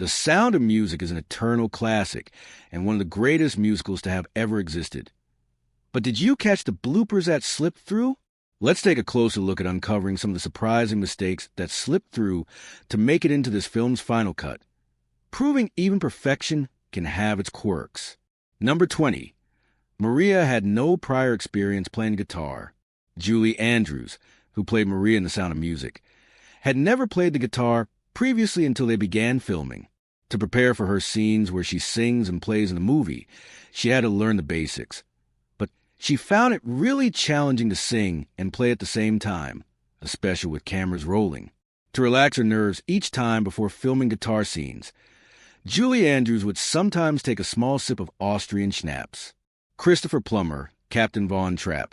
The Sound of Music is an eternal classic and one of the greatest musicals to have ever existed. But did you catch the bloopers that slipped through? Let's take a closer look at uncovering some of the surprising mistakes that slipped through to make it into this film's final cut. Proving even perfection can have its quirks. Number 20. Maria had no prior experience playing guitar. Julie Andrews, who played Maria in The Sound of Music, had never played the guitar previously until they began filming. To prepare for her scenes where she sings and plays in the movie, she had to learn the basics. But she found it really challenging to sing and play at the same time, especially with cameras rolling. To relax her nerves each time before filming guitar scenes, Julie Andrews would sometimes take a small sip of Austrian schnapps. Christopher Plummer, Captain Von Trapp,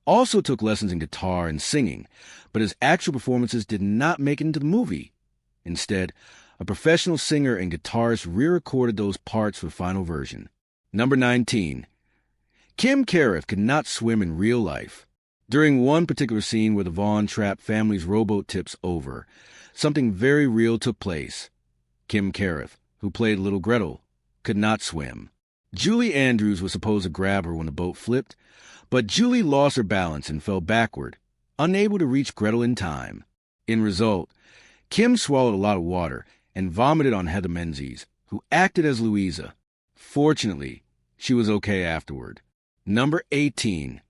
also took lessons in guitar and singing, but his actual performances did not make it into the movie. Instead, a professional singer and guitarist re-recorded those parts for the final version. Number 19. Kim Cariff could not swim in real life. During one particular scene where the Von Trapp family's rowboat tips over, something very real took place. Kim Cariff, who played Little Gretel, could not swim. Julie Andrews was supposed to grab her when the boat flipped, but Julie lost her balance and fell backward, unable to reach Gretel in time. In result, Kim swallowed a lot of water and vomited on Heather Menzies, who acted as Louisa. Fortunately, she was okay afterward. Number 18.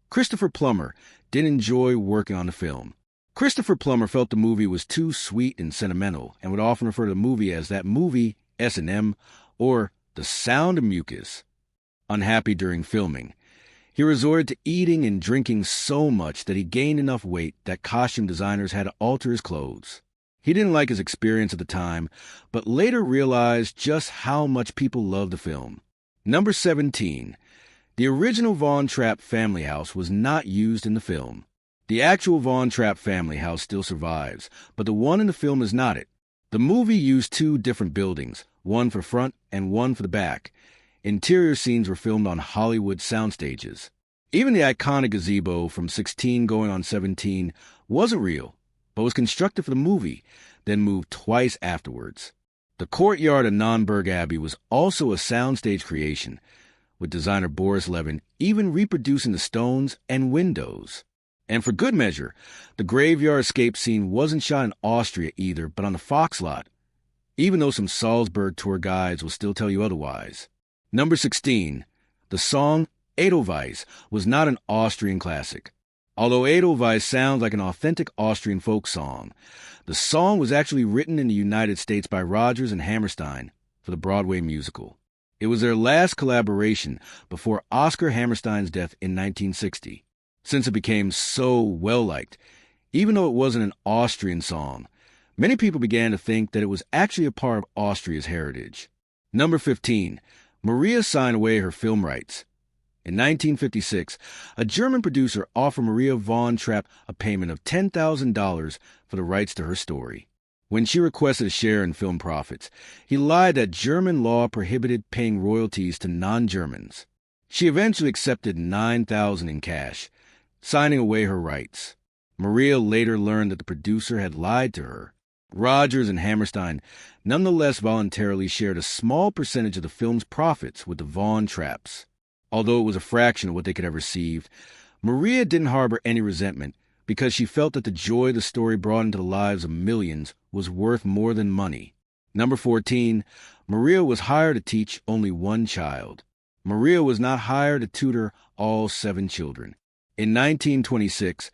Christopher Plummer didn't enjoy working on the film. Christopher Plummer felt the movie was too sweet and sentimental and would often refer to the movie as that movie, S&M, or The Sound of Mucus. Unhappy during filming, he resorted to eating and drinking so much that he gained enough weight that costume designers had to alter his clothes. He didn't like his experience at the time, but later realized just how much people loved the film. Number 17. The original Von Trapp family house was not used in the film. The actual Von Trapp family house still survives, but the one in the film is not it. The movie used two different buildings, one for front and one for the back. Interior scenes were filmed on Hollywood soundstages. Even the iconic gazebo from 16 going on 17 wasn't real, but was constructed for the movie, then moved twice afterwards. The courtyard of Nonnberg Abbey was also a soundstage creation, with designer Boris Levin even reproducing the stones and windows. And for good measure, the graveyard escape scene wasn't shot in Austria either, but on the Fox lot, even though some Salzburg tour guides will still tell you otherwise. Number 16. The song Edelweiss was not an Austrian classic. Although Edelweiss sounds like an authentic Austrian folk song, the song was actually written in the United States by Rodgers and Hammerstein for the Broadway musical. It was their last collaboration before Oscar Hammerstein's death in 1960. Since it became so well-liked, even though it wasn't an Austrian song, many people began to think that it was actually a part of Austria's heritage. Number 15. Maria signed away her film rights. In 1956, a German producer offered Maria Von Trapp a payment of $10,000 for the rights to her story. When she requested a share in film profits, he lied that German law prohibited paying royalties to non-Germans. She eventually accepted $9,000 in cash, signing away her rights. Maria later learned that the producer had lied to her. Rodgers and Hammerstein nonetheless voluntarily shared a small percentage of the film's profits with the Von Trapps. Although it was a fraction of what they could have received, Maria didn't harbor any resentment because she felt that the joy the story brought into the lives of millions was worth more than money. Number 14. Maria was hired to teach only one child. Maria was not hired to tutor all 7 children. In 1926,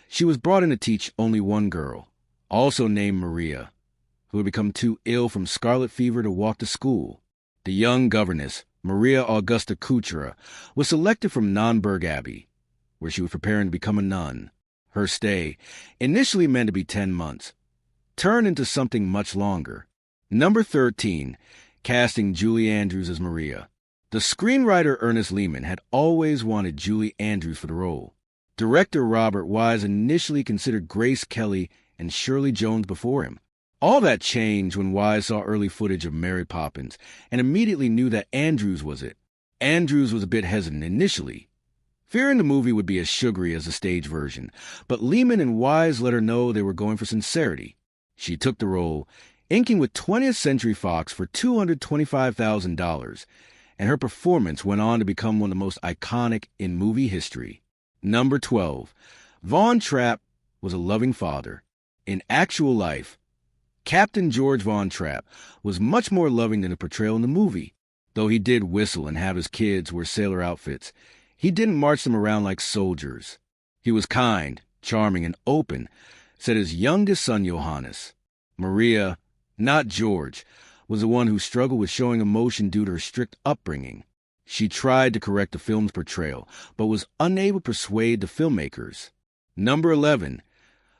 she was brought in to teach only one girl, also named Maria, who had become too ill from scarlet fever to walk to school. The young governess, Maria Augusta Kuchera, was selected from Nonnberg Abbey, where she was preparing to become a nun. Her stay, initially meant to be 10 months, turned into something much longer. Number 13. Casting Julie Andrews as Maria. The screenwriter Ernest Lehman had always wanted Julie Andrews for the role. Director Robert Wise initially considered Grace Kelly and Shirley Jones before him. All that changed when Wise saw early footage of Mary Poppins and immediately knew that Andrews was it. Andrews was a bit hesitant initially, fearing the movie would be as sugary as the stage version, but Lehman and Wise let her know they were going for sincerity. She took the role, inking with 20th Century Fox for $225,000, and her performance went on to become one of the most iconic in movie history. Number 12. Von Trapp was a loving father. In actual life, Captain George Von Trapp was much more loving than the portrayal in the movie. Though he did whistle and have his kids wear sailor outfits, he didn't march them around like soldiers. He was kind, charming, and open, said his youngest son Johannes. Maria, not George, was the one who struggled with showing emotion due to her strict upbringing. She tried to correct the film's portrayal, but was unable to persuade the filmmakers. Number 11.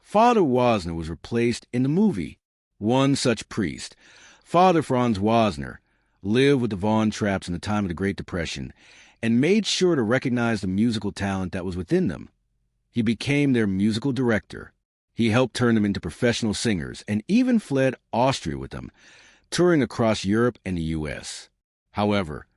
Father Wozner was replaced in the movie. One such priest, Father Franz Wozner, lived with the Von Trapps in the time of the Great Depression and made sure to recognize the musical talent that was within them. He became their musical director. He helped turn them into professional singers and even fled Austria with them, touring across Europe and the U.S. However,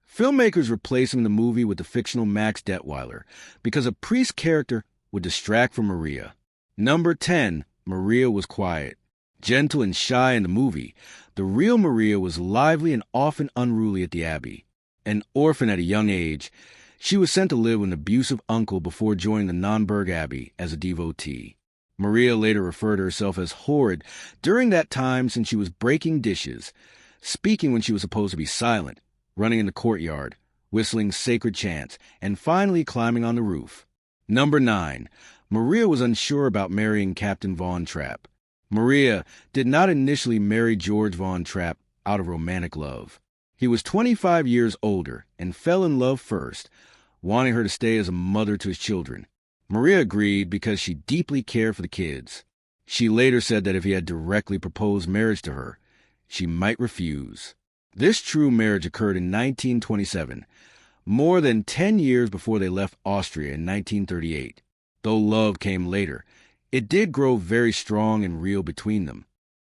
filmmakers replaced him in the movie with the fictional Max Detweiler because a priest character would distract from Maria. Number 10. Maria was quiet. Gentle and shy in the movie, the real Maria was lively and often unruly at the Abbey. An orphan at a young age, she was sent to live with an abusive uncle before joining the Nonnberg Abbey as a devotee. Maria later referred to herself as horrid during that time since she was breaking dishes, speaking when she was supposed to be silent, running in the courtyard, whistling sacred chants, and finally climbing on the roof. Number 9. Maria was unsure about marrying Captain Von Trapp. Maria did not initially marry George Von Trapp out of romantic love. He was 25 years older and fell in love first, wanting her to stay as a mother to his children. Maria agreed because she deeply cared for the kids. She later said that if he had directly proposed marriage to her, she might refuse. This true marriage occurred in 1927, more than 10 years before they left Austria in 1938. Though love came later, it did grow very strong and real between them.